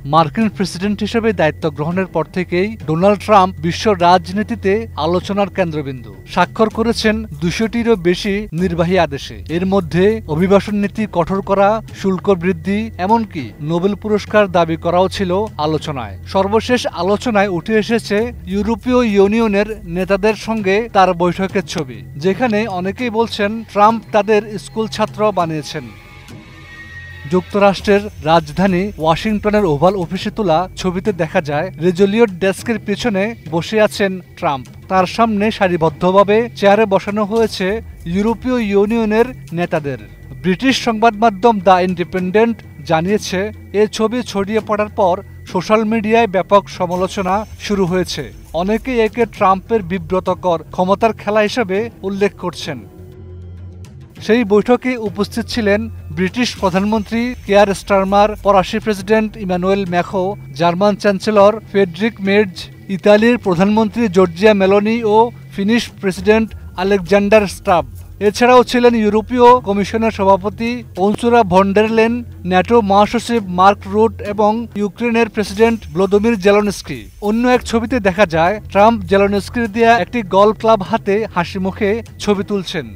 মার্কিন প্রেসিডেন্ট হিসেবে দায়িত্ব গ্রহণের পর থেকেই ডোনাল্ড ট্রাম্প বিশ্ব রাজনীতিতে আলোচনার কেন্দ্রবিন্দু। স্বাক্ষর করেছেন ২০০টিরও বেশি নির্বাহী আদেশে। এর মধ্যে অভিবাসন নীতি কঠোর করা, শুল্ক বৃদ্ধি, এমনকি নোবেল পুরস্কার দাবি করাও ছিল আলোচনায়। সর্বশেষ আলোচনায় উঠে এসেছে ইউরোপীয় ইউনিয়নের নেতাদের সঙ্গে তার বৈঠকের ছবি, যেখানে অনেকেই বলছেন ট্রাম্প তাদের স্কুল ছাত্র বানিয়েছেন। যুক্তরাষ্ট্রের রাজধানী ওয়াশিংটনের ওভাল অফিসে তোলা ছবিতে দেখা যায় রেজলিওর ডেস্কের পেছনে বসে আছেন ট্রাম্প। তার সামনে সারিবদ্ধভাবে চেয়ারে বসানো হয়েছে ইউরোপীয় ইউনিয়নের নেতাদের। ব্রিটিশ সংবাদ মাধ্যম দ্য ইন্ডিপেন্ডেন্ট জানিয়েছে, এ ছবি ছড়িয়ে পড়ার পর সোশ্যাল মিডিয়ায় ব্যাপক সমালোচনা শুরু হয়েছে। অনেকেই একে ট্রাম্পের বিব্রতকর ক্ষমতার খেলা হিসেবে উল্লেখ করছেন। সেই বৈঠকে উপস্থিত ছিলেন ব্রিটিশ প্রধানমন্ত্রী কেয়ার স্টারমার, ফরাসি president Emmanuel Macron, German chancellor Friedrich Merz, ইতালির প্রধানমন্ত্রী জর্জিয়া মেলোনি ও ফিনিশ প্রেসিডেন্ট আলেকজান্ডার স্টাব। এছাড়াও ছিলেন ইউরোপীয় কমিশনের সভাপতি Ursula von der Leyen, NATO মহাসচিব মার্ক রুট এবং ইউক্রেনের প্রেসিডেন্ট ভলোদিমির জেলেনস্কি। অন্য এক ছবিতে দেখা যায় ট্রাম্প জেলেনস্কির দেয়া একটি গল্ফ ক্লাব হাতে হাসি মুখে ছবি তুলছেন।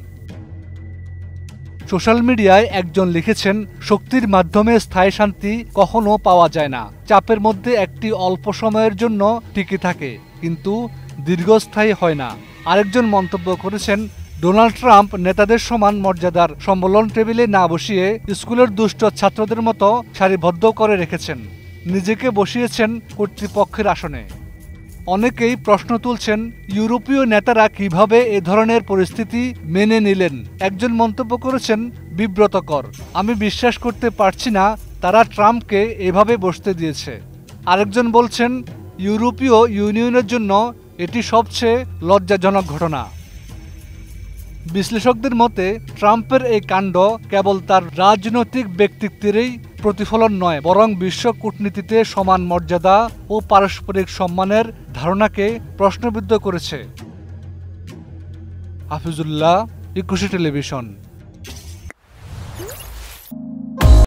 সোশ্যাল মিডিয়ায় একজন লিখেছেন, শক্তির মাধ্যমে স্থায়ী শান্তি কখনো পাওয়া যায় না। চাপের মধ্যে একটি অল্প সময়ের জন্য টিকে থাকে, কিন্তু দীর্ঘস্থায়ী হয় না। আরেকজন মন্তব্য করেছেন, ডোনাল্ড ট্রাম্প নেতাদের সমান মর্যাদার সম্মেলন টেবিলে না বসিয়ে স্কুলের দুষ্ট ছাত্রদের মতো সারিবদ্ধ করে রেখেছেন। নিজেকে বসিয়েছেন কর্তৃপক্ষের আসনে। অনেকেই প্রশ্ন তুলছেন, ইউরোপীয় নেতারা কিভাবে এ ধরনের পরিস্থিতি মেনে নিলেন। একজন মন্তব্য করেছেন, বিব্রতকর, আমি বিশ্বাস করতে পারছি না তারা ট্রাম্পকে এভাবে বসতে দিয়েছে। আরেকজন বলছেন, ইউরোপীয় ইউনিয়নের জন্য এটি সবচেয়ে লজ্জাজনক ঘটনা। বিশ্লেষকদের মতে ট্রাম্পের এই কাণ্ড কেবল তার রাজনৈতিক ব্যক্তিত্বেরই প্রতিফলন নয়, বরং বিশ্ব কূটনীতিতে সমান মর্যাদা ও পারস্পরিক সম্মানের ধারণাকে প্রশ্নবিদ্ধ করেছে। হাফিজুল্লাহ, 21 টেলিভিশন।